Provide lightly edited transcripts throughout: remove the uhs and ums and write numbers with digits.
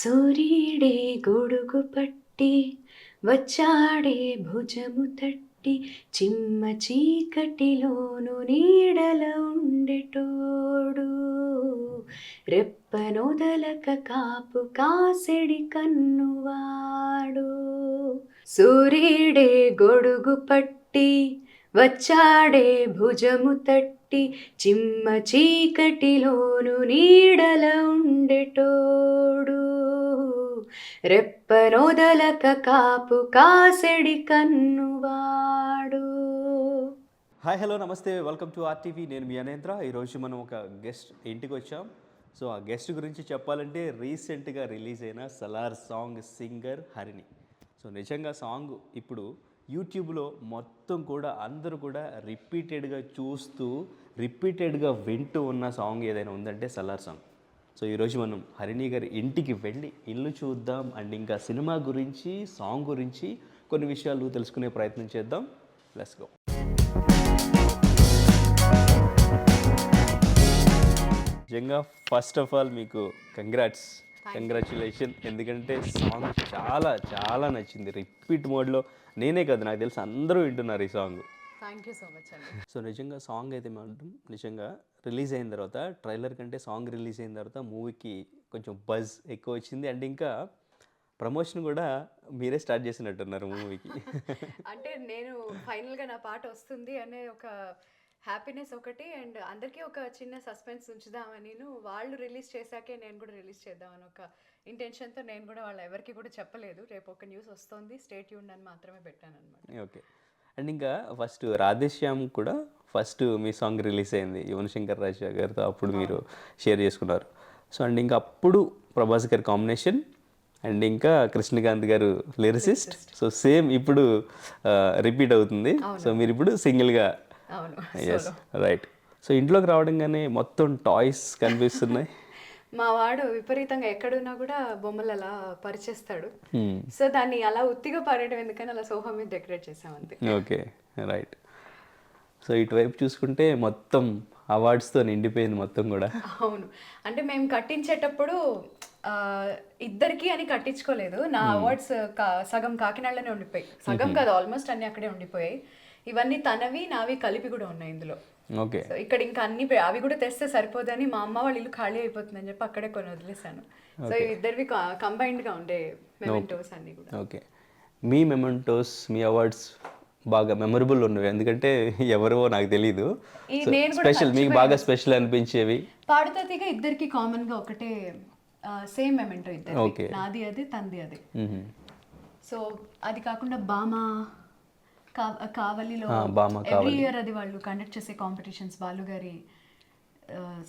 సూర్యుడే గొడుగు పట్టి వచ్చాడే భుజము తట్టి చిమ్మ చీకటిలోను నీడల ఉండెటోడు రెప్పనొదలక కాపు కాసెడి కన్నువాడు. సూర్యుడే గొడుగు పట్టి వచ్చాడే భుజము తట్టి చిమ్మ చీకటిలోను నీడల ఉండెటోడు రెప్పనొదలక కాపు కాసెడి కన్నువాడు. హాయ్ హలో నమస్తే, వెల్కమ్ టు ఆర్టీవీ. నేను మీ అనేంద్ర. ఈరోజు మనం ఒక గెస్ట్ ఇంటికి వచ్చాం. సో ఆ గెస్ట్ గురించి చెప్పాలంటే రీసెంట్గా రిలీజ్ అయిన Salaar song singer Harini. So నిజంగా సాంగ్ ఇప్పుడు యూట్యూబ్లో మొత్తం కూడా అందరూ కూడా రిపీటెడ్గా చూస్తూ రిపీటెడ్గా వింటూ ఉన్న సాంగ్ ఏదైనా ఉందంటే సలార్ సాంగ్. సో ఈరోజు మనం హరిణి గారి ఇంటికి వెళ్ళి ఇల్లు చూద్దాం అండ్ ఇంకా సినిమా గురించి సాంగ్ గురించి కొన్ని విషయాలు తెలుసుకునే ప్రయత్నం చేద్దాం. Let's go. నిజంగా ఫస్ట్ ఆఫ్ ఆల్ మీకు కంగ్రాచులేషన్. ఎందుకంటే సాంగ్ చాలా చాలా నచ్చింది. రిపీట్ మోడ్లో నేనే కాదు, నాకు తెలిసి అందరూ వింటున్నారు ఈ song. Thank you so much అండి. సో నిజంగా సాంగ్ అయితే మాత్రం నిజంగా రిలీజ్ అయిన తర్వాత ట్రైలర్ కంటే సాంగ్ రిలీజ్ అయిన తర్వాత మూవీకి కొంచెం బజ్ ఎక్కువ వచ్చింది. అండ్ ఇంకా ప్రమోషన్ కూడా మీరే స్టార్ట్ చేసినట్టున్నారు మూవీకి. అంటే నేను ఫైనల్గా నా పాట వస్తుంది అనే ఒక హ్యాపీనెస్ ఒకటి, అండ్ అందరికీ ఒక చిన్న సస్పెన్స్ ఉంచుదామని వాళ్ళు రిలీజ్ చేశాకే నేను కూడా రిలీజ్ చేద్దామని ఒక ఇంటెన్షన్తో నేను కూడా వాళ్ళు ఎవరికి కూడా చెప్పలేదు. రేపు ఒక న్యూస్ వస్తుంది, స్టే ట్యూన్డ్ అని మాత్రమే పెట్టాను అనమాట. ఓకే. అండ్ ఇంకా ఫస్ట్ రాధేశ్యామ్ కూడా ఫస్ట్ మీ సాంగ్ రిలీజ్ అయింది యువన్ శంకర్ రాజా గారితో, అప్పుడు మీరు షేర్ చేసుకున్నారు. సో అండ్ ఇంకా అప్పుడు ప్రభాస్ గారి కాంబినేషన్ అండ్ ఇంకా కృష్ణకాంత్ గారు లిరిసిస్ట్. సో సేమ్ ఇప్పుడు రిపీట్ అవుతుంది. సో మీరు ఇప్పుడు సింగిల్గా. Yes right. సో ఇంట్లోకి రావడంగానే మొత్తం టాయ్స్ కనిపిస్తున్నాయి. మా వాడు విపరీతంగా ఎక్కడున్నా కూడా బొమ్మలు అలా పరిచేస్తాడు. సో దాన్ని అలా ఉత్తిగా పారేయడం ఎందుకని అలా సోఫా మీద డెకరేట్ చేసామంతే. Okay right. సో ఇటువైపు చూసుకుంటే మొత్తం అవార్డ్స్తో నిండిపోయింది మొత్తం కూడా. అవును, అంటే మేము కట్టించేటప్పుడు ఇద్దరికి అని కట్టించుకోలేదు. నా అవార్డ్స్ సగం కాకినాడలోనే ఉండిపోయాయి, సగం కాదు ఆల్మోస్ట్ అన్ని అక్కడే ఉండిపోయాయి. ఇవన్నీ తనవి నావి కలిపి కూడా ఉన్నాయి ఇందులో. ఓకే. సో ఇక్కడ ఇంకా అన్ని అవి కూడా తెస్తే సరిపోదని మా అమ్మ వాళ్ళ ఇల్లు ఖాళీ అయిపోతుందని చెప్పి అక్కడే కొన్ని వదిలేసాను. సో ఇద్దరివి కంబైన్డ్గా ఉండే మెమెంటోస్ అన్ని కూడా. ఓకే. మీ మెమెంటోస్, మీ అవార్డ్స్ బాగా మెమరబుల్ ఉన్నవి, ఎందుకంటే ఎవరో నాకు తెలీదు. స్పెషల్, మీకు బాగా స్పెషల్ అనిపించేవి? పాడుతాతిగా ఇద్దరికి కామన్ గా ఒకటే సేమ్ మెమెంటో ఇద్దరు, నాది అది తంది అది. సో అది కాకుండా బామా కావలిలో ఎవ్రీ ఇయర్ అది వాళ్ళు కండక్ట్ చేసే కాంపిటీషన్స్, బాలుగారి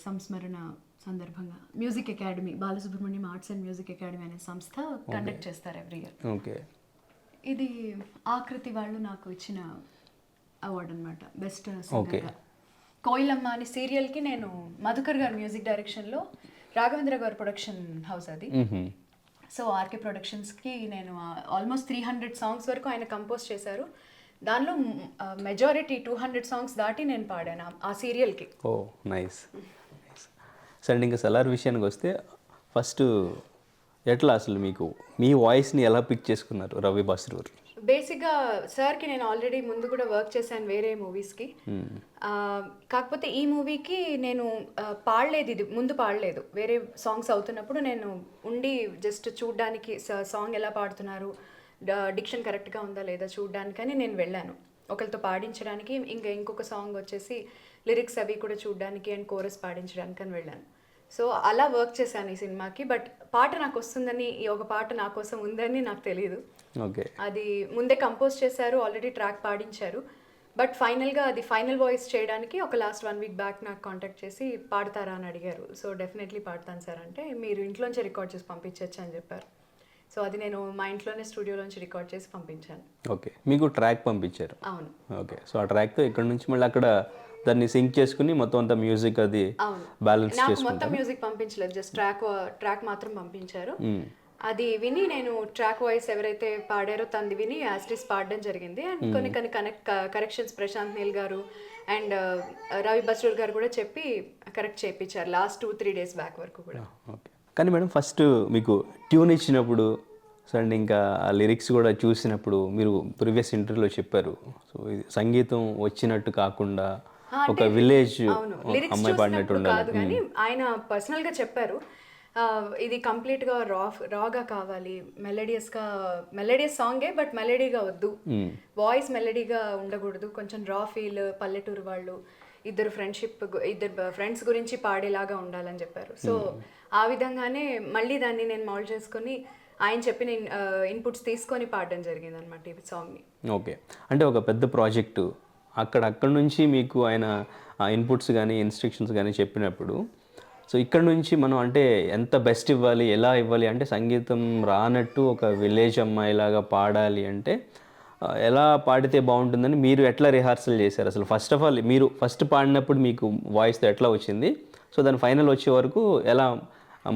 సంస్మరణ సందర్భంగా music academy, Balasubrahmanyam arts and music academy అనే సంస్థ కండక్ట్ చేస్తారు ఎవ్రీ ఇయర్. ఓకే. ఇది ఆకృతి వాళ్ళు నాకు ఇచ్చిన అవార్డు అనమాట, బెస్ట్ సింగర్గా. కోయిలమ్మ అనే సీరియల్కి నేను మధుకర్ గారి మ్యూజిక్ డైరెక్షన్లో, రాఘవేంద్ర గారి ప్రొడక్షన్ హౌస్ అది. సో ఆర్కే ప్రొడక్షన్స్కి నేను ఆల్మోస్ట్ 300 సాంగ్స్ వరకు ఆయన కంపోజ్ చేశారు. దానిలో మెజారిటీ 200 సాంగ్స్ దాటి నేను పాడాను ఆ సీరియల్కి. ఓ నైస్. సరే, ఇంకా సలార్ విషయానికి వస్తే ఫస్ట్ ఎట్లా అసలు మీకు మీ వాయిస్ని ఎలా పిక్ చేసుకున్నారు రవి బస్రూర్? బేసిక్గా సార్కి నేను ఆల్రెడీ ముందు కూడా వర్క్ చేశాను వేరే మూవీస్కి. కాకపోతే ఈ మూవీకి నేను పాడలేదు, ఇది ముందు పాడలేదు. వేరే సాంగ్స్ అవుతున్నప్పుడు నేను ఉండి జస్ట్ చూడ్డానికి సాంగ్ ఎలా పాడుతున్నారు, డిక్షన్ కరెక్ట్గా ఉందా లేదా చూడ్డానికని నేను వెళ్ళాను, ఒకరితో పాడించడానికి. ఇంకా ఇంకొక సాంగ్ వచ్చేసి లిరిక్స్ అవి కూడా చూడ్డానికి అండ్ కోరస్ పాడించడానికి అని వెళ్ళాను. సో అలా వర్క్ చేశాను ఈ సినిమాకి. బట్ పాట నాకు వస్తుందని, ఈ ఒక పాట నా కోసం ఉందని నాకు తెలియదు. ఓకే. అది ముందే కంపోజ్ చేశారు, ఆల్రెడీ ట్రాక్ పాడించారు. బట్ ఫైనల్గా అది ఫైనల్ వాయిస్ చేయడానికి ఒక లాస్ట్ 1 వీక్ బ్యాక్ నాకు కాంటాక్ట్ చేసి పాడతారా అని అడిగారు. సో డెఫినెట్లీ పాడతాను సార్ అంటే, మీరు ఇంట్లోంచి రికార్డ్ చేసి పంపించవచ్చు అని చెప్పారు. సో అది నేను మా ఇంట్లోనే స్టూడియోలోంచి రికార్డ్ చేసి పంపించాను. ఓకే. మీకు ట్రాక్ పంపించారు? అవును. ఓకే. సో ఆ ట్రాక్తో ఇక్కడ నుంచి మళ్ళీ అక్కడ దాన్ని సింక్ చేసుకుని మొత్తం అంతా మ్యూజిక్ అది బ్యాలెన్స్ చేసుకుంటారు? మొత్తం మ్యూజిక్ పంపించలేదు, జస్ట్ ట్రాక్ మాత్రం పంపించారు. అది విని నేను ట్రాక్ వాయిస్ ఎవరైతే పాడారో తంది విని యాస్టిస్ పాడడం జరిగింది. అండ్ కొన్ని కరెక్షన్స్ ప్రశాంత్ నీల్ గారు అండ్ రవి బస్రూర్ గారు కూడా చెప్పి కరెక్ట్ చేయించారు లాస్ట్ 2-3 డేస్ బ్యాక్ వరకు కూడా. ఓకే. కానీ మేడం ఫస్ట్ మీకు ట్యూన్ ఇచ్చినప్పుడు సో అండ్ ఇంకా ఆ లిరిక్స్ కూడా చూసినప్పుడు మీరు ప్రీవియస్ ఇంటర్వ్యూలో చెప్పారు సో ఇది సంగీతం వచ్చినట్టు కాకుండా ఒక విలేజ్ అవును లిరిక్స్ అమ్మాయి పాడినట్టు చూసినప్పుడు ఉండాలి. కాదు కానీ ఆయన పర్సనల్గా చెప్పారు ఇది కంప్లీట్గా రాగా కావాలి, మెలోడియస్ సాంగే బట్ మెలోడీగా వద్దు, వాయిస్ మెలోడీగా ఉండకూడదు, కొంచెం రా ఫీల్, పల్లెటూరు వాళ్ళు ఇద్దరు ఫ్రెండ్స్ గురించి పాడేలాగా ఉండాలని చెప్పారు. సో ఆ విధంగానే మళ్ళీ దాన్ని నేను మౌల్డ్ చేసుకొని ఆయన చెప్పిన ఇన్పుట్స్ తీసుకొని పాడడం జరిగింది అనమాట ఈ సాంగ్ని. ఓకే, అంటే ఒక పెద్ద ప్రాజెక్టు అక్కడ నుంచి మీకు ఆయన ఇన్పుట్స్ కానీ ఇన్స్ట్రక్షన్స్ కానీ చెప్పినప్పుడు సో ఇక్కడ నుంచి మనం అంటే ఎంత బెస్ట్ ఇవ్వాలి, ఎలా ఇవ్వాలి, అంటే సంగీతం రానట్టు ఒక విలేజ్ అమ్మాయిలాగా పాడాలి అంటే ఎలా పాడితే బాగుంటుందని మీరు ఎట్లా రిహార్సల్ చేశారు అసలు? ఫస్ట్ ఆఫ్ ఆల్ మీరు ఫస్ట్ పాడినప్పుడు మీకు వాయిస్తో ఎట్లా వచ్చింది, సో దాని ఫైనల్ వచ్చే వరకు ఎలా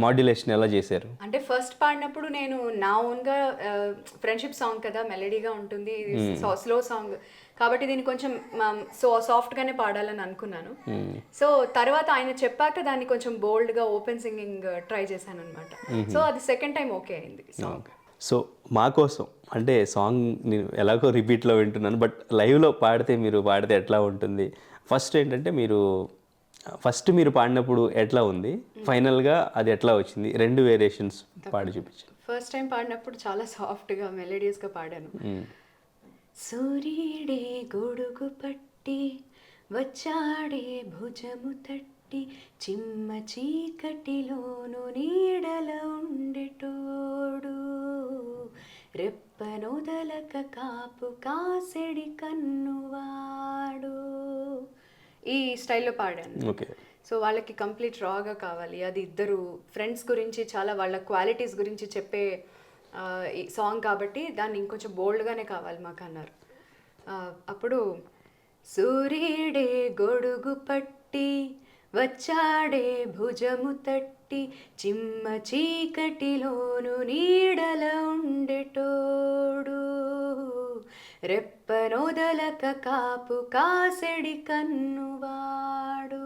మాడ్యులేషన్ ఎలా చేశారు? అంటే ఫస్ట్ పాడినప్పుడు నేను నా ఓన్గా ఫ్రెండ్షిప్ సాంగ్ కదా, మెలడీగా ఉంటుంది, స్లో సాంగ్ కాబట్టి దీన్ని కొంచెం సాఫ్ట్గానే పాడాలని అనుకున్నాను. సో తర్వాత ఆయన చెప్పాక దాన్ని కొంచెం బోల్డ్గా ఓపెన్ సింగింగ్ ట్రై చేశాను అనమాట. సో అది సెకండ్ టైం ఓకే అయింది సాంగ్. సో మా కోసం అంటే సాంగ్ నేను ఎలాగో రిపీట్లో వింటున్నాను, బట్ లైవ్లో మీరు పాడితే ఎట్లా ఉంటుంది? ఫస్ట్ ఏంటంటే ఫస్ట్ మీరు పాడినప్పుడు ఎట్లా ఉంది, ఫైనల్గా అది ఎట్లా వచ్చింది, రెండు వేరియేషన్స్ పాడి చూపించాను. ఫస్ట్ టైం పాడినప్పుడు చాలా సాఫ్ట్గా మెలోడియస్గా పాడాను. సూర్యుడే గొడుగు పట్టి వచ్చాడే భుజము తట్టి చిమ్మ చీకటిలోను నీడల ఉండేటోడు రెప్పనొదలక కాపు కాసెడి కన్నువాడు, ఈ స్టైల్లో పాడాను. ఓకే, సో వాళ్ళకి కంప్లీట్ రాగా కావాలి, అది ఇద్దరు ఫ్రెండ్స్ గురించి చాలా వాళ్ళ క్వాలిటీస్ గురించి చెప్పే ఈ సాంగ్ కాబట్టి దాన్ని ఇంకొంచెం బోల్డ్గానే కావాలి మాకు అన్నారు. అప్పుడు సూర్యుడే గొడుగు పట్టి వచ్చాడే భుజము తట్టి చిమ్మ చీకటిలోను నీడల ఉండేటోడు రెప్పనొదలక కాపు కాసెడి కన్నువాడు,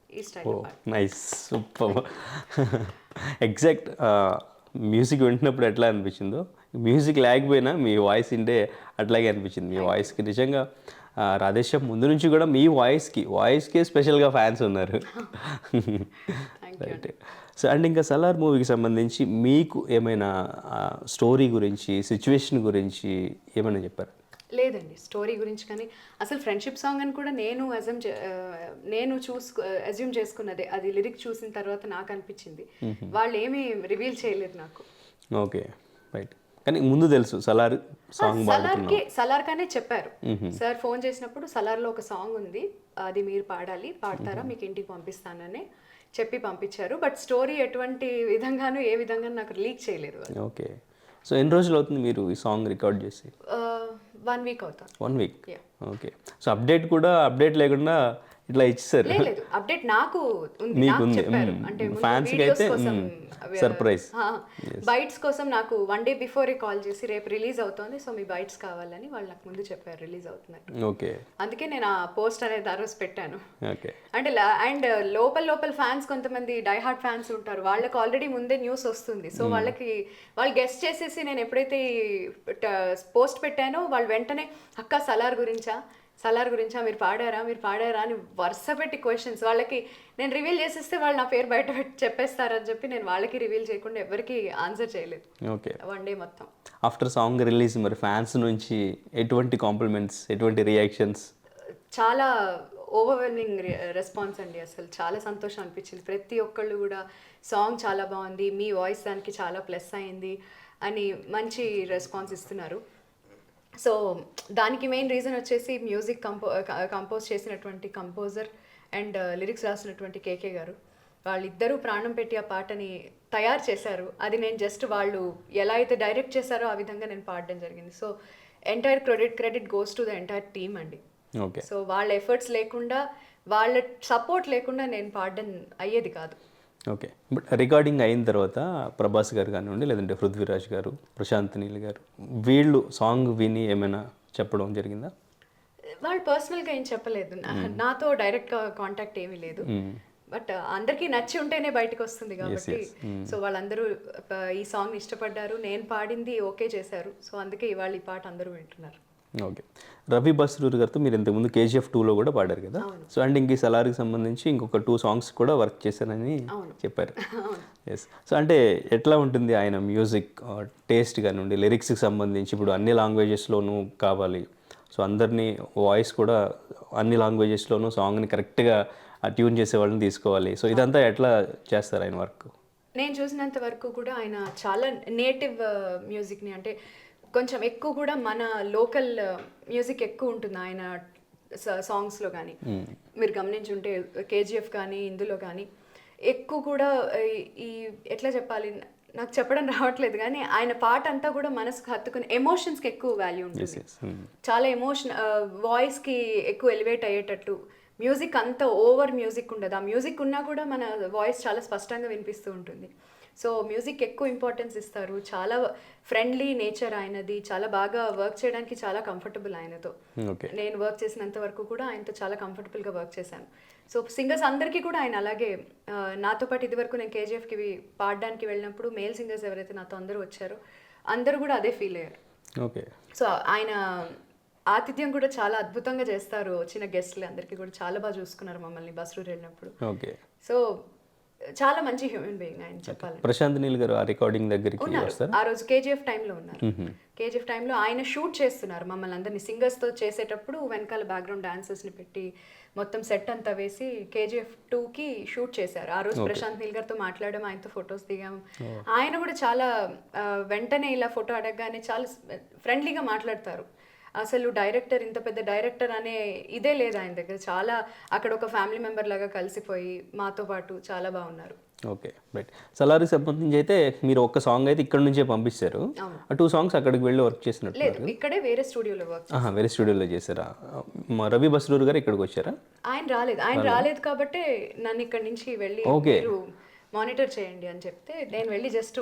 ఈ style. Nice, super. Exact music వింటున్నప్పుడు ఎట్లా అనిపించిందో, మ్యూజిక్ లేకపోయినా మీ వాయిస్ వింటే అట్లాగే అనిపించింది. మీ వాయిస్కి నిజంగా రాధేశ్యామ్ ముందు నుంచి కూడా మీ వాయిస్కి స్పెషల్గా ఫ్యాన్స్ ఉన్నారు. రైట్. సో అండ్ ఇంకా సలార్ మూవీకి సంబంధించి మీకు ఏమైనా స్టోరీ గురించి, సిచ్యువేషన్ గురించి ఏమైనా చెప్పారు? లేదండి, స్టోరీ గురించి కానీ అసలు ఫ్రెండ్షిప్ సాంగ్ అని కూడా నేను అజ్యూమ్ చేసుకున్నదే, అది లిరిక్ చూసిన తర్వాత నాకు అనిపించింది. వాళ్ళు ఏమీ రివీల్ చేయలేదు నాకు. Okay, right. కానీ ముందు తెలుసు సలార్ సాంగ్ సలార్గానే చెప్పారు. సార్ ఫోన్ చేసినప్పుడు సలార్లో ఒక సాంగ్ ఉంది, అది మీరు పాడతారా, మీకు ఇంటికి పంపిస్తానని చెప్పి పంపించారు. బట్ స్టోరీ ఎటువంటి విధంగానూ ఏ విధంగా నాకు లీక్ చేయలేదు. ఓకే. సో ఎన్ని రోజులు అవుతుంది మీరు ఈ సాంగ్ రికార్డ్ చేసి? 1 వీక్ అవుతుంది. 1 వీక్, ఓకే. సో అప్డేట్ లేకుండా ఇట్లా ఇచ్చేసారు? లేదు, అప్డేట్ నాకు ఉంది, నాకు చెప్పారు. అంటే ఫ్యాన్స్కి అయితే సర్ప్రైజ్. బైట్స్ కోసం నాకు 1 డే బిఫోరే కాల్ చేసి రేపు రిలీజ్ అవుతుంది, సో మీ బైట్స్ కావాలని వాళ్ళు నాకు ముందు చెప్పారు రిలీజ్ అవుతున్నారు. ఓకే, అందుకే నేను ఆ పోస్ట్ అనేది ఆ రోజు పెట్టాను. ఓకే. అంటే అండ్ లోపల ఫ్యాన్స్ కొంతమంది డై హార్ట్ ఫ్యాన్స్ ఉంటారు, వాళ్ళకి ఆల్రెడీ ముందే న్యూస్ వస్తుంది. సో వాళ్ళు గెస్ట్ చేసేసి నేను ఎప్పుడైతే పోస్ట్ పెట్టానో వాళ్ళు వెంటనే అక్క సలార్ గురించా మీరు పాడారా అని వరుస పెట్టి క్వశ్చన్స్. వాళ్ళకి నేను రివీల్ చేసేస్తే వాళ్ళు నా పేరు బయట పెట్టి చెప్పేస్తారని చెప్పి నేను వాళ్ళకి రివీల్ చేయకుండా ఎవరికి ఆన్సర్ చేయలేదు. ఓకే, 1 డే మొత్తం. ఆఫ్టర్ సాంగ్ రిలీజ్ మరి ఫ్యాన్స్ నుంచి ఎటువంటి కాంప్లిమెంట్స్, ఎటువంటి రియాక్షన్స్? చాలా ఓవర్వెల్మింగ్ రెస్పాన్స్ అండి, అసలు చాలా సంతోషం అనిపించింది. ప్రతి ఒక్కళ్ళు కూడా సాంగ్ చాలా బాగుంది, మీ వాయిస్ దానికి చాలా ప్లస్ అయింది అని మంచి రెస్పాన్స్ ఇస్తున్నారు. సో దానికి మెయిన్ రీజన్ వచ్చేసి మ్యూజిక్ కంపోజ్ చేసినటువంటి కంపోజర్ అండ్ లిరిక్స్ రాసినటువంటి కేకే గారు. వాళ్ళిద్దరూ ప్రాణం పెట్టి ఆ పాటని తయారు చేశారు. అది నేను జస్ట్ వాళ్ళు ఎలా అయితే డైరెక్ట్ చేశారో ఆ విధంగా నేను పాడడం జరిగింది. So entire credit goes to the entire team అండి. ఓకే. సో వాళ్ళ ఎఫర్ట్స్ లేకుండా, వాళ్ళ సపోర్ట్ లేకుండా నేను పాడడం అయ్యేది కాదు. ఓకే. బట్ రికార్డింగ్ అయిన తర్వాత ప్రభాస్ గారు కానివ్వండి, లేదంటే పృథ్వీరాజ్ గారు, ప్రశాంత్ నీల్ గారు, వీళ్ళు సాంగ్ విని ఏమైనా చెప్పడం జరిగిందా? వాళ్ళు పర్సనల్గా ఏం చెప్పలేదు, నాతో డైరెక్ట్గా కాంటాక్ట్ ఏమీ లేదు. బట్ అందరికీ నచ్చి ఉంటేనే బయటకు వస్తుంది కాబట్టి సో వాళ్ళందరూ ఈ సాంగ్ ఇష్టపడ్డారు, నేను పాడింది ఓకే చేశారు. సో అందుకే ఇవాళ ఈ పాట అందరూ వింటున్నారు. ఓకే. రవి బస్రూర్ గారితో మీరు ఇంతకుముందు KGF 2లో కూడా పాడారు కదా. సో అండ్ ఇంక సలార్కి సంబంధించి ఇంకొక 2 సాంగ్స్ కూడా వర్క్ చేశారని చెప్పారు. ఎస్. సో అంటే ఎట్లా ఉంటుంది ఆయన మ్యూజిక్ టేస్ట్ కానివ్వండి, లిరిక్స్కి సంబంధించి ఇప్పుడు అన్ని లాంగ్వేజెస్లోనూ కావాలి, సో అందరినీ వాయిస్ కూడా అన్ని లాంగ్వేజెస్లోనూ సాంగ్ని కరెక్ట్గా ట్యూన్ చేసే వాళ్ళని తీసుకోవాలి, సో ఇదంతా ఎట్లా చేస్తారు ఆయన వర్క్? నేను చూసినంత వరకు కూడా ఆయన చాలా నేటివ్ మ్యూజిక్ని, అంటే కొంచెం ఎక్కువ కూడా మన లోకల్ మ్యూజిక్ ఎక్కువ ఉంటుంది ఆయన సాంగ్స్లో. కానీ మీరు గమనించుంటే KGF కానీ ఇందులో కానీ ఎక్కువ కూడా ఈ ఎట్లా చెప్పాలి, నాకు చెప్పడం రావట్లేదు కానీ ఆయన పాట అంతా కూడా మనసుకు హత్తుకుని ఎమోషన్స్కి ఎక్కువ వాల్యూ ఉంటుంది. చాలా వాయిస్కి ఎక్కువ ఎలివేట్ అయ్యేటట్టు మ్యూజిక్ అంతా ఓవర్ మ్యూజిక్ ఉండదు. ఆ మ్యూజిక్ ఉన్నా కూడా మన వాయిస్ చాలా స్పష్టంగా వినిపిస్తూ ఉంటుంది. సో మ్యూజిక్ ఎక్కువ ఇంపార్టెన్స్ ఇస్తారు. చాలా ఫ్రెండ్లీ నేచర్ ఆయనది, చాలా బాగా వర్క్ చేయడానికి చాలా కంఫర్టబుల్ ఆయనతో. నేను వర్క్ చేసినంత వరకు కూడా ఆయనతో చాలా కంఫర్టబుల్గా వర్క్ చేశాను. సో సింగర్స్ అందరికీ కూడా ఆయన అలాగే, నాతో పాటు ఇదివరకు నేను KGFకి పాడడానికి వెళ్ళినప్పుడు మేల్ సింగర్స్ ఎవరైతే నాతో అందరూ వచ్చారో అందరూ కూడా అదే ఫీల్ అయ్యారు. ఓకే. సో ఆయన ఆతిథ్యం కూడా చాలా అద్భుతంగా చేస్తారు. వచ్చిన గెస్ట్లు అందరికీ కూడా చాలా బాగా చూసుకున్నారు మమ్మల్ని బస్రూర్ వెళ్ళినప్పుడు. ఓకే. సో చాలా మంచి హ్యూమన్ బీయింగ్ ఆయన చెప్పాలి. ప్రశాంత్ నీల్ గారు ఆ రికార్డింగ్ దగ్గరికి వస్తారు. ఆ రోజు KGF టైంలో ఉన్నారు. KGF టైంలో ఆయన షూట్ చేస్తున్నారు మమ్మల్ని అందరినీ సింగర్స్తో చేసేటప్పుడు, వెనకాల బ్యాక్గ్రౌండ్ డాన్సర్స్ని పెట్టి మొత్తం సెట్ అంతా వేసి KGF 2కి షూట్ చేశారు. ఆ రోజు ప్రశాంత్ నీల్ గారితో మాట్లాడడం, ఆయనతో ఫొటోస్ దిగాం. ఆయన కూడా చాలా వెంటనే ఇలా ఫోటో అడగగానే చాలా ఫ్రెండ్లీగా మాట్లాడతారు. అసలు డైరెక్టర్, ఇంత పెద్ద డైరెక్టర్ అనే ఇదే లేదు ఆయన దగ్గర. చాలా అక్కడ ఒక ఫ్యామిలీ మెంబర్ లాగా కలిసిపోయి మాతో పాటు చాలా బాగున్నారు. Okay, right. సలార్కి సంబంధించి అయితే మీరు ఒక్క సాంగ్ అయితే ఇక్కడ నుంచే పంపిస్తారు, ఆ 2 సాంగ్స్ అక్కడికి వెళ్ళి వర్క్ చేసినట్టు? లేదు, ఇక్కడే వేరే స్టూడియోలో వర్క్. వేరే స్టూడియోలో చేశారా? రవి బస్రూర్ గారు ఇక్కడికి వచ్చారా? ఆయన రాలేదు కాబట్టి నన్ను ఇక్కడ నుంచి వెళ్ళి మీరు మానిటర్ చేయండి అని చెప్తే నేను వెళ్ళి జస్ట్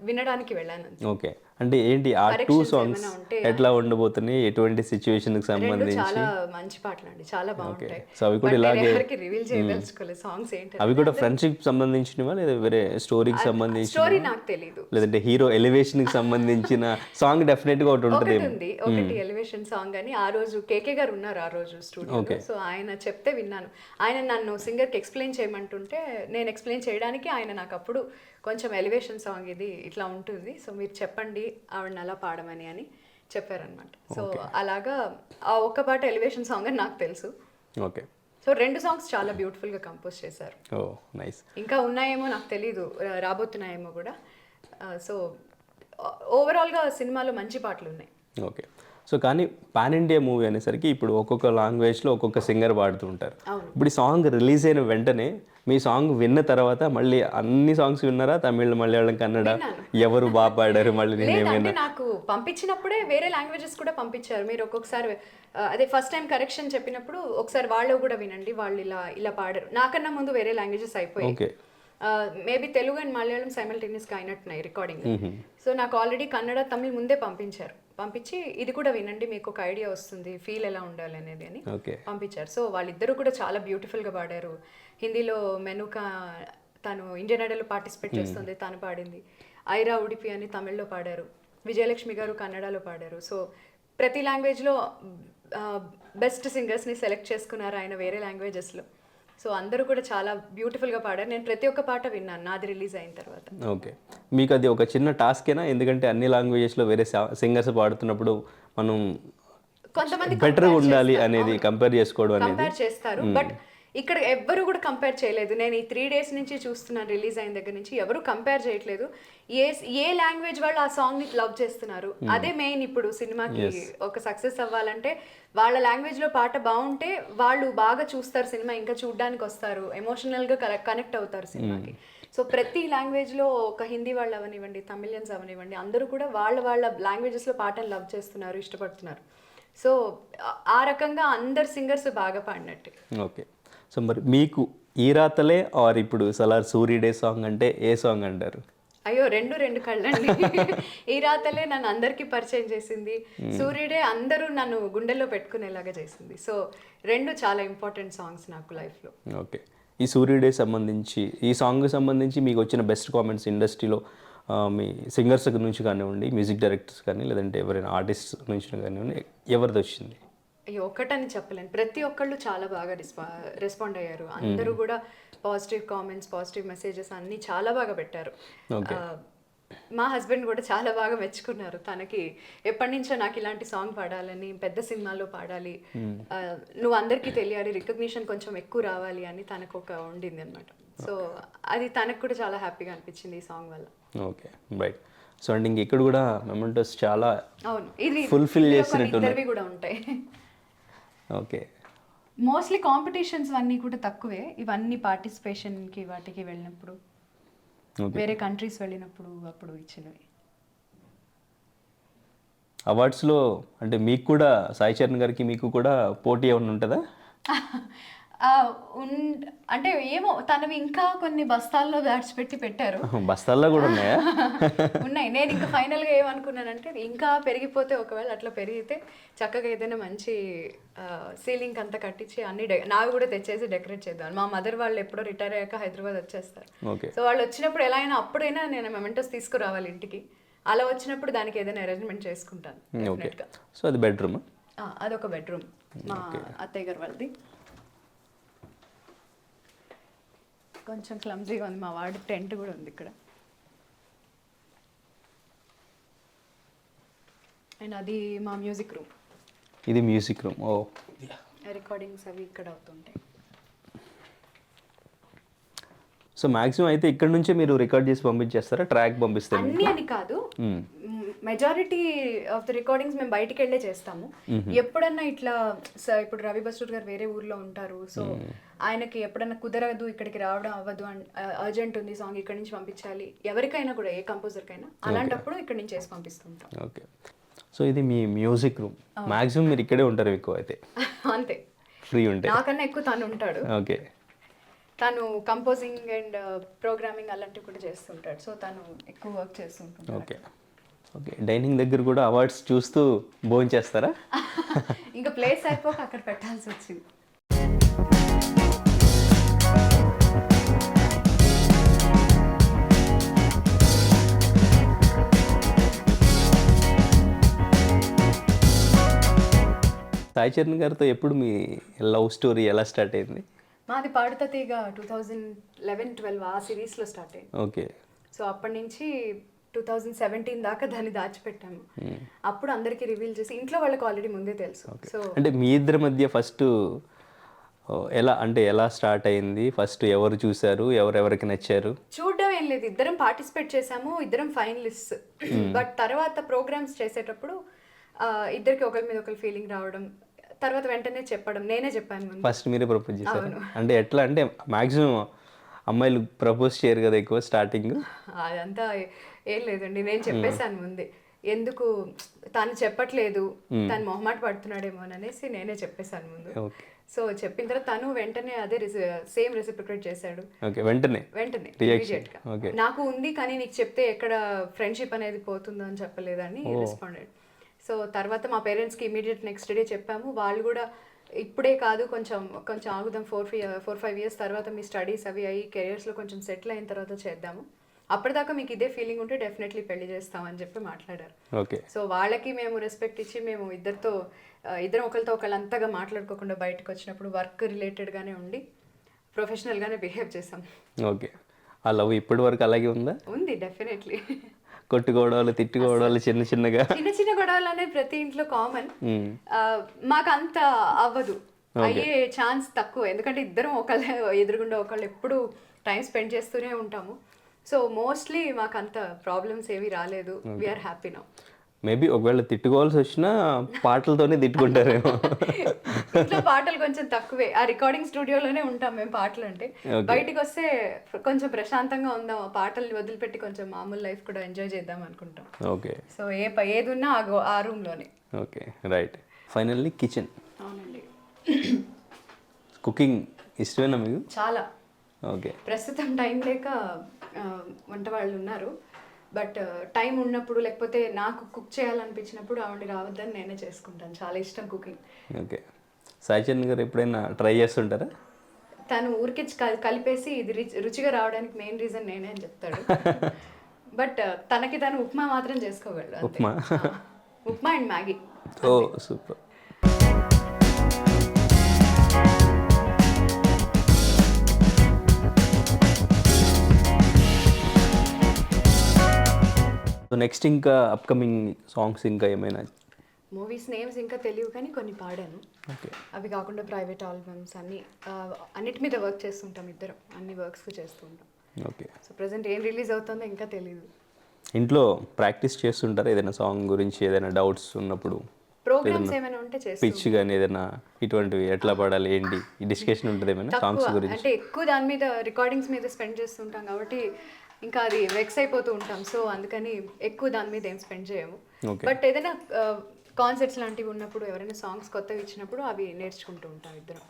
వినడానికి వెళ్ళాను. ఓకే. అంటే ఏంటి ఆ 2 సాంగ్స్ ఎట్లా ఉండబోతున్నాయి, ఎటువంటి సిచ్యువేషన్కి సంబంధించి? చాలా మంచి పాటలు అండి, చాలా బాగుంటాయి. సో అవి కూడా ఇలాగే రివీల్ చేయదలుచుకోలేదు సాంగ్స్ ఏంటి. అవి కూడా ఫ్రెండ్షిప్ సంబంధించినవా లేదా వేరే స్టోరీకి సంబంధించి? స్టోరీ నాకు తెలియదు. లేదంటే హీరో ఎలివేషన్ కి సంబంధించిన సాంగ్ డెఫినెట్ గా ఒకటి ఉంటుంది. ఒకటి ఎలివేషన్ సాంగ్ అని. ఆ రోజు KK గారు ఉన్నారు ఆ రోజు స్టూడియోలో. సో ఆయన చెప్తే విన్నాను. ఆయన నన్ను సింగర్ కి ఎక్స్ప్లెయిన్ చేయమంటుంటే నేను ఎక్స్ప్లెయిన్ చేయడానికి ఆయన నాకు అప్పుడు కొంచెం ఎలివేషన్ సాంగ్ ఇది ఇట్లా ఉంటుంది, సో మీరు చెప్పండి ఆవిడని అలా పాడమని అని చెప్పారనమాట. సో అలాగా ఆ ఒక్క పాట ఎలివేషన్ సాంగ్ అని నాకు తెలుసు. ఓకే. సో 2 సాంగ్స్ చాలా బ్యూటిఫుల్గా కంపోజ్ చేశారు. ఓ నైస్. ఇంకా ఉన్నాయేమో నాకు తెలీదు, రాబోతున్నాయేమో కూడా. సో ఓవరాల్గా సినిమాలో మంచి పాటలు ఉన్నాయి. ఓకే. సో కానీ పాన్ ఇండియా మూవీ అనేసరికి ఇప్పుడు ఒక్కొక్క లాంగ్వేజ్లో ఒక్కొక్క సింగర్ పాడుతూ ఉంటారు. ఇప్పుడు ఈ సాంగ్ రిలీజ్ అయిన వెంటనే మీ సాంగ్ విన్న తర్వాత మళ్ళీ అన్ని సాంగ్స్ విన్నారా? తమిళ్, మలయాళం, కన్నడ ఎవరు బాగా పాడారు? మళ్ళీ నేను నాకు పంపించినప్పుడే వేరే లాంగ్వేజెస్ కూడా పంపించారు. మీరు ఒక్కొక్కసారి అదే ఫస్ట్ టైం కరెక్షన్ చెప్పినప్పుడు ఒకసారి వాళ్ళు కూడా వినండి, వాళ్ళు ఇలా పాడారు. నాకన్నా ముందు వేరే లాంగ్వేజెస్ అయిపోయాయి. మేబీ తెలుగు అండ్ మలయాళం సైమల్టేనియస్గా అయినట్టున్నాయి రికార్డింగ్. సో నాకు ఆల్రెడీ కన్నడ, తమిళ్ ముందే పంపించి ఇది కూడా వినండి, మీకు ఒక ఐడియా వస్తుంది ఫీల్ ఎలా ఉండాలి అనేది అని పంపించారు. సో వాళ్ళిద్దరూ కూడా చాలా బ్యూటిఫుల్గా పాడారు. హిందీలో మెనుకా తను ఇండియన్ ఐడల్లో పార్టిసిపేట్ చేస్తుంది, తను పాడింది. ఐరా ఉడిపి అని తమిళ్లో పాడారు. విజయలక్ష్మి గారు కన్నడలో పాడారు. సో ప్రతి లాంగ్వేజ్లో బెస్ట్ సింగర్స్ని సెలెక్ట్ చేసుకున్నారు ఆయన వేరే లాంగ్వేజెస్లో. సో అందరూ కూడా చాలా బ్యూటిఫుల్గా పాడారు. నేను ప్రతి ఒక్క పాట విన్నాను నాది రిలీజ్ అయిన తర్వాత. ఓకే. మీకు అది ఒక చిన్న టాస్కేనా? ఎందుకంటే అన్ని లాంగ్వేజెస్లో వేరే సింగర్స్ పాడుతున్నప్పుడు మనం కొంతమంది బెటర్గా ఉండాలి అనేది కంపేర్ చేసుకోవడం అనేది చేస్తారు. బట్ ఇక్కడ ఎవ్వరు కూడా కంపేర్ చేయలేదు. నేను ఈ 3 days నుంచి చూస్తున్నాను, రిలీజ్ అయిన దగ్గర నుంచి ఎవరు కంపేర్ చేయట్లేదు. ఏ లాంగ్వేజ్ వాళ్ళు ఆ సాంగ్ ని లవ్ చేస్తున్నారు, అదే మెయిన్. ఇప్పుడు సినిమాకి ఒక సక్సెస్ అవ్వాలంటే వాళ్ళ లాంగ్వేజ్ లో పాట బాగుంటే వాళ్ళు బాగా చూస్తారు సినిమా, ఇంకా చూడడానికి వస్తారు, ఎమోషనల్ గా కనెక్ట్ అవుతారు సినిమాకి. సో ప్రతి లాంగ్వేజ్ లో ఒక హిందీ వాళ్ళు అవనివ్వండి, తమిళియన్స్ అవనివ్వండి, అందరూ కూడా వాళ్ళ లాంగ్వేజెస్ లో పాటను లవ్ చేస్తున్నారు, ఇష్టపడుతున్నారు. సో ఆ రకంగా అందరు సింగర్స్ బాగా పాడినట్టు. ఓకే. సో మరి మీకు ఈ రాతలే ఆర్ ఇప్పుడు సలార్ సూర్యుడే సాంగ్ అంటే ఏ సాంగ్ అంటారు? అయ్యో, రెండు కళ్ళండి. ఈ రాతలే నన్ను అందరికీ పరిచయం చేసింది, సూర్యుడే అందరూ నన్ను గుండెల్లో పెట్టుకునేలాగా చేసింది. సో 2 చాలా ఇంపార్టెంట్ సాంగ్స్ నాకు లైఫ్లో. ఓకే. ఈ సూర్యుడే సంబంధించి ఈ సాంగ్కి సంబంధించి మీకు వచ్చిన బెస్ట్ కామెంట్స్ ఇండస్ట్రీలో మీ సింగర్స్ నుంచి కానివ్వండి, మ్యూజిక్ డైరెక్టర్స్ కానీ, లేదంటే ఎవరైనా ఆర్టిస్ట్ నుంచి కానివ్వండి, ఎవరిది వచ్చింది? అయ్యో ఒక్కటని చెప్పలేను, ప్రతి ఒక్కళ్ళు చాలా బాగా రెస్పాండ్ అయ్యారు. అందరూ కూడా పాజిటివ్ కామెంట్స్, పాజిటివ్ మెసేజెస్ అన్నీ చాలా బాగా పెట్టారు. మా హస్బెండ్ కూడా చాలా బాగా మెచ్చుకున్నారు. తనకి ఎప్పటి నుంచో నాకు ఇలాంటి సాంగ్ పాడాలని, పెద్ద సినిమాలో పాడాలి, నువ్వు అందరికీ తెలియాలి, రికగ్నిషన్ కొంచెం ఎక్కువ రావాలి అని తనకు ఒక ఉండింది అనమాట. సో అది తనకు కూడా చాలా హ్యాపీగా అనిపించింది ఈ సాంగ్ వల్ల. Okay, right. సో అండ్ ఇంక ఇక్కడ కూడా మెమెంటోస్ చాలా అవును, ఇది ఫుల్ఫిల్ చేసినట్టు కూడా ఉంటాయి. ఓకే, మోస్ట్లీ కాంపిటీషన్స్ అన్నీ కూడా తక్కువే, ఇవన్నీ పార్టిసిపేషన్కి వాటికి వెళ్ళినప్పుడు, వేరే కంట్రీస్ వెళ్ళినప్పుడు అప్పుడు ఇచ్చినవి. అవార్డ్స్లో అంటే మీకు కూడా సాయి చరణ్ గారికి మీకు కూడా పోటీ ఏమైనా ఉంటుందా? అంటే ఏమో, తనవి ఇంకా కొన్ని బస్తాల్లో దాచిపెట్టి పెట్టారు. బస్తాల్లో కూడా ఉన్నాయా? ఉన్నాయి. నేను ఇంకా ఫైనల్గా ఏమనుకున్నానంటే, ఇంకా పెరిగిపోతే, ఒకవేళ అట్లా పెరిగితే చక్కగా ఏదైనా మంచి సీలింగ్ అంతా కట్టించి అన్ని నావి కూడా తెచ్చేసి డెకరేట్ చేద్దాం. మా మదర్ వాళ్ళు ఎప్పుడో రిటైర్ అయ్యాక హైదరాబాద్ వచ్చేస్తారు. ఓకే, సో వాళ్ళు వచ్చినప్పుడు ఎలా అయినా అప్పుడైనా నేను మెమెంటోస్ తీసుకురావాలి ఇంటికి. అలా వచ్చినప్పుడు దానికి ఏదైనా అరేంజ్మెంట్ చేసుకుంటాను. ఓకే. సో అది బెడ్రూమ్? అదొక బెడ్రూమ్ మా అత్తయ్య గారు వాళ్ళది. కొంచెం క్లమ్జీగా ఉంది, మా వాడి టెంట్ కూడా ఉంది ఇక్కడ. అండ్ అది మా మ్యూజిక్ రూమ్. ఇది మ్యూజిక్ రూమ్. ఓ, రికార్డింగ్స్ అవి ఇక్కడ అవుతుంటాయి. సో మ్యాక్సిమం అయితే ఇక్కడ నుంచే మీరు రికార్డ్ చేసి పంపించేస్తారా? ట్రాక్ పంపిస్తారు? అన్ని అని కాదు, మెజారిటీ ఆఫ్ ద రికార్డింగ్స్ మేము బయటికి వెళ్ళే చేస్తాము. ఎప్పుడన్నా ఇట్లా ఇప్పుడు రవి బస్టూర్ గారు వేరే ఊర్లో ఉంటారు, సో ఆయనకి ఎప్పుడన్నా కుదరదు, ఇక్కడికి రావడం అవ్వదు, అర్జెంట్ ఉంది సాంగ్ ఇక్కడి నుంచి పంపించాలి, ఎవరికైనా కూడా, ఏ కంపోజర్కైనా, అలాంటప్పుడు ఇక్కడి నుంచి చేసి పంపిస్తుంటాం. ఓకే. సో ఇది మీ మ్యూజిక్ రూమ్. మ్యాక్సిమం మీరు ఇక్కడే ఉంటారు ఎక్కువ అయితే? అంతే, ఫ్రీ ఉంటే. నాకన్నా ఎక్కువ తను ఉంటాడు. ఓకే. తను కంపోజింగ్ అండ్ ప్రోగ్రామింగ్ అలాంటివి కూడా చేస్తుంటాడు, సో తను ఎక్కువ వర్క్ చేస్తుంటాడు. Okay, okay. డైనింగ్ దగ్గర కూడా అవార్డ్స్ చూస్తూ భోజనం చేస్తారా? ఇంకా ప్లేస్ అయిపోక అక్కడ పెట్టాల్సి వచ్చింది. సాయి చరణ్ గారితో ఎప్పుడు మీ లవ్ స్టోరీ ఎలా స్టార్ట్ అయింది? మాది పాడుతా తీగ 2011-12 ఆ సిరీస్లో స్టార్ట్ అయింది. ఓకే. సో అప్పటి నుంచి 2017 దాకా దాన్ని దాచిపెట్టాము. అప్పుడు అందరికీ రివీల్ చేసి, ఇంట్లో వాళ్ళకి ఆల్రెడీ ముందే తెలుసు. సో అంటే మీ ఇద్దరి మధ్య ఫస్ట్ ఎలా స్టార్ట్ అయింది? ఫస్ట్ ఎవరు చూసారు, ఎవరెవరికి నచ్చారు? చూడడం ఏం లేదు, ఇద్దరం పార్టిసిపేట్ చేసాము, ఇద్దరం ఫైనలిస్ట్. బట్ తర్వాత ప్రోగ్రామ్స్ చేసేటప్పుడు ఇద్దరికి ఒకరి మీద ఒకరి ఫీలింగ్ రావడం, తర్వాత వెంటనే చెప్పడం. నేనే చెప్పాను ఫస్ట్, మీరే ప్రపోజ్ చేశారు? అంటే ఎట్లా అంటే మాక్సిమం అమ్మాయిలు ప్రపోజ్ చేయరు కదా ఎక్కువ స్టార్టింగ్? అదంతా ఏం లేదండి, నేను చెప్పేశాను ముందే. ఎందుకు తను చెప్పట్లేదు, తను మొహమాట పడుతున్నాడేమో అనేసి నేనే చెప్పేశాను ముందు. సో చెప్పిన తర్వాత తను వెంటనే అదే సేమ్ రెసిప్రికేట్ చేశాడు. వెంటనే ఇమీడియట్ గా. నాకు ఉంది కానీ నీకు చెప్తే ఎక్కడ ఫ్రెండ్షిప్ అనేది పోతుందో అని చెప్పలేదని రెస్పాండెడ్. సో తర్వాత మా పేరెంట్స్కి ఇమీడియట్ నెక్స్ట్ డే చెప్పాము. వాళ్ళు కూడా ఇప్పుడే కాదు, కొంచెం ఆగుదాం, 4-5 ఇయర్స్ తర్వాత మీ స్టడీస్ అవి అయ్యి కెరియర్స్లో కొంచెం సెటిల్ అయిన తర్వాత చేద్దాము, అప్పటిదాకా మీకు ఇదే ఫీలింగ్ ఉంటే డెఫినెట్లీ పెళ్లి చేస్తామని చెప్పి మాట్లాడారు. సో వాళ్ళకి మేము రెస్పెక్ట్ ఇచ్చి, మేము ఇద్దరం ఒకరితో ఒకళ్ళు అంతగా మాట్లాడుకోకుండా బయటకు వచ్చినప్పుడు వర్క్ రిలేటెడ్గానే ఉండి ప్రొఫెషనల్గానే బిహేవ్ చేసాం. ఓకే. ఆ లవ్ ఇప్పటి వరకు అలాగే ఉందా? ఉంది, డెఫినెట్లీ. కొట్టుకోవడాలు, తిట్టుకోవడాలు, చిన్న చిన్న గొడవలు అనేది ప్రతి ఇంట్లో కామన్. మాకు అంత అవ్వదు, అయ్యే ఛాన్స్ తక్కువ, ఎందుకంటే ఇద్దరం ఒకళ్ళ ఎదురుగుండా ఒకళ్ళు ఎప్పుడు టైం స్పెండ్ చేస్తూనే ఉంటాము. సో మోస్ట్లీ మాకు అంత ప్రాబ్లమ్స్ ఏవి రాలేదు. We are happy now. మేబీ ఒకవేళ తిట్టుకోవాల్సి వచ్చినా పాటలతోనే తిట్టుకుంటారేమో. ఇంట్లో పాటలు కొంచెం తక్కువే, ఆ రికార్డింగ్ స్టూడియోలోనే ఉంటాం మేము. పాటలు అంటే బయటికి వస్తే కొంచెం ప్రశాంతంగా ఉందాం, ఆ పాటల్ని వదిలిపెట్టి కొంచెం మామూలు లైఫ్ కూడా ఎంజాయ్ చేద్దాం అనుకుంటాం. ఓకే. సో ఏది ఉన్నా ఆ రూమ్లోనే. Okay, right. Finally kitchen. అవునండి. కుకింగ్ ఇష్టమేనా మీకు? చాలా. ఓకే. ప్రస్తుతం టైం లేక వంట వాళ్ళు ఉన్నారు, బట్ టైం ఉన్నప్పుడు లేకపోతే నాకు కుక్ చేయాలనిపించినప్పుడు ఆవిడ రావద్దని నేనే చేసుకుంటాను. చాలా ఇష్టం కుకింగ్. ఓకే. సాయి చరణ్ గారు ఎప్పుడైనా ట్రై చేస్తుంటారా? తను ఊరికే కలిపేసి ఇది రుచిగా రావడానికి మెయిన్ రీజన్ నేనే అని చెప్తాడు. బట్ తనకి తను ఉప్మా మాత్రం చేసుకోగలడు అంతే. ఉప్మా. Upma and Maggi. ఓ సూపర్. సో నెక్స్ట్ ఇంకా అప్కమింగ్ సాంగ్స్ ఇంకా ఏమైనా? మూవీస్ నేమ్స్ ఇంకా తెలియవు కానీ కొన్ని పాడాను. ఓకే. అవి కాకుండా ప్రైవేట్ ఆల్బమ్స్ అన్నిటి మీద వర్క్ చేస్తుంటాం ఇద్దరం, అన్ని వర్క్స్ చేస్తూ ఉంటాం. ఓకే. సో ప్రెసెంట్ ఏం రిలీజ్ అవుతుందో ఇంకా తెలియదు. ఇంట్లో ప్రాక్టీస్ చేస్తుంటారు ఏదైనా సాంగ్ గురించి, ఏదైనా డౌట్స్ ఉన్నప్పుడు? ప్రోగ్రామ్స్ ఏమైనా ఉంటే చేస్తాం. పిచ్ కానీ ఏదైనా ఇటువంటివి ఎట్లా పాడాలి ఏంటి ఈ డిస్కషన్ ఉంటుంది ఏమైనా సాంగ్స్ గురించి? అంటే ఎక్కువ దాని మీద రికార్డింగ్స్ మీద స్పెండ్ చేస్తుంటాం కాబట్టి ఇంకా అది వెక్స్ అయిపోతూ ఉంటాం. సో అందుకని ఎక్కువ దాని మీద ఏం స్పెండ్ చేయము. బట్ ఏదైనా కాన్సర్ట్స్ లాంటివి ఉన్నప్పుడు, ఎవరైనా సాంగ్స్ కొత్తవి ఇచ్చినప్పుడు అవి నేర్చుకుంటూ ఉంటాం ఇద్దరం.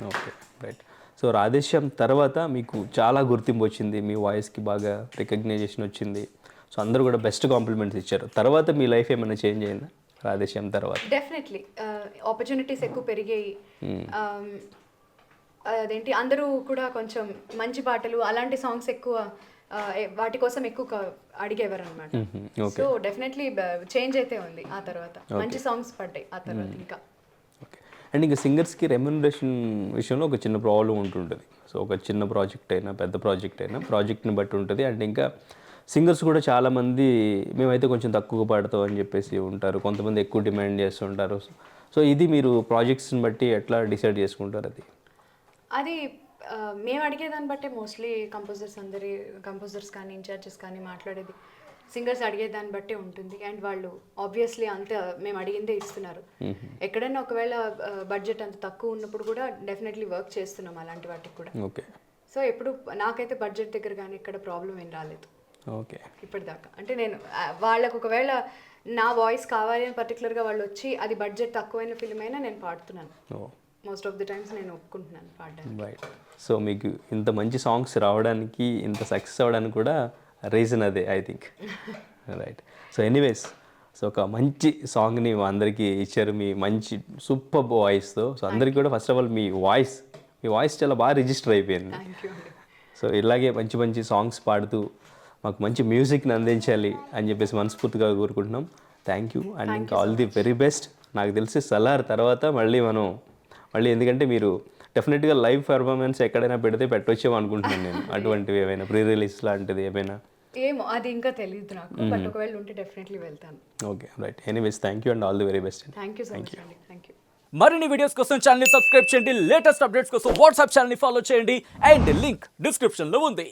Okay right. సో రాధేశ్యామ్ తర్వాత మీకు చాలా గుర్తింపు వచ్చింది, మీ వాయిస్కి బాగా రికగ్నైజేషన్ వచ్చింది, సో అందరూ కూడా బెస్ట్ కాంప్లిమెంట్స్ ఇచ్చారు. తర్వాత మీ లైఫ్ ఏమైనా చేంజ్ అయిందా రాధేశ్యామ్ తర్వాత? డెఫినెట్లీ ఆపర్చునిటీస్ ఎక్కువ పెరిగాయి. అదేంటి అందరూ కూడా కొంచెం మంచి పాటలు అలాంటి సాంగ్స్ ఎక్కువ వాటి కోసం ఎక్కువ అడిగేవారు అనమాట. సో డెఫినెట్లీ చేంజ్ అయితే ఉంది ఆ తర్వాత. మంచి సాంగ్స్ పడ్డాయి ఆ తర్వాత ఇంకా. ఓకే. అండ్ ఇంకా సింగర్స్కి రెమ్యునరేషన్ విషయంలో ఒక చిన్న ప్రాబ్లం ఉంటుంటుంది. సో ఒక చిన్న ప్రాజెక్ట్ అయినా పెద్ద ప్రాజెక్ట్ అయినా ప్రాజెక్ట్ని బట్టి ఉంటుంది. అండ్ ఇంకా సింగర్స్ కూడా చాలామంది మేమైతే కొంచెం తక్కువ పాడతాం అని చెప్పేసి ఉంటారు, కొంతమంది ఎక్కువ డిమాండ్ చేస్తుంటారు. సో ఇది మీరు ప్రాజెక్ట్స్ని బట్టి ఎట్లా డిసైడ్ చేసుకుంటారు? అది మేము అడిగేదాన్ని బట్టే మోస్ట్లీ కంపోజర్స్ కానీ ఇన్ఛార్జెస్ కానీ మాట్లాడేది సింగర్స్ అడిగేదాన్ని బట్టే ఉంటుంది. అండ్ వాళ్ళు ఆబ్వియస్లీ అంత మేము అడిగిందే ఇస్తున్నారు. ఎక్కడైనా ఒకవేళ బడ్జెట్ అంత తక్కువ ఉన్నప్పుడు కూడా డెఫినెట్లీ వర్క్ చేస్తున్నాం అలాంటి వాటికి కూడా. ఓకే. సో ఎప్పుడు నాకైతే బడ్జెట్ దగ్గర కానీ ఇక్కడ ప్రాబ్లం ఏం రాలేదు. ఓకే. ఇప్పటిదాకా అంటే నేను వాళ్ళకు ఒకవేళ నా వాయిస్ కావాలి అని పర్టికులర్గా వాళ్ళు వచ్చి అది బడ్జెట్ తక్కువైన ఫిల్మ్ అయినా నేను పాడుతున్నాను. మోస్ట్ ఆఫ్ ది టైమ్స్ నేను ఒప్పుకుంటున్నాను పాడడానికి. రైట్. సో మీకు ఇంత మంచి సాంగ్స్ రావడానికి, ఇంత సక్సెస్ అవ్వడానికి కూడా రీజన్ అదే I think. Right. So anyways, so ఒక మంచి సాంగ్ని అందరికీ ఇచ్చారు మీ మంచి సూపర్ వాయిస్తో. సో అందరికీ కూడా first of all me voice చాలా బాగా రిజిస్టర్ అయిపోయింది. సో ఇలాగే మంచి మంచి సాంగ్స్ పాడుతూ మాకు మంచి మ్యూజిక్ని అందించాలి అని చెప్పేసి మనస్ఫూర్తిగా కోరుకుంటున్నాం. థ్యాంక్ యూ అండ్ ఇంకా ఆల్ ది వెరీ బెస్ట్. నాకు తెలిసి సలార్ తర్వాత మళ్ళీ ఎందుకంటే మీరు డెఫినెట్గా లైవ్ పర్ఫార్మెన్స్ ఎక్కడైనా పెడితే పెట్టొచ్చేమో అనుకుంటున్నాను నేను. అటువంటివి ఏమైనా ప్రీ రిలీజ్ లాంటిది ఏమైనా? ఏమో అది ఇంకా తెలియదు నాకు, బట్ ఒకవేళ ఉంటే డెఫినెట్లీ వెళ్తాను. Okay right. Anyways thank you and all the very best. Thank you so much అండి. Thank you. మరిన్ని వీడియోస్ కోసం ఛానల్ ని సబ్స్క్రైబ్ చేయండి, లేటెస్ట్ అప్డేట్స్ కోసం వాట్సాప్ ఛానల్ ని ఫాలో చేయండి అండ్ లింక్ డిస్క్రిప్షన్ లో ఉంది.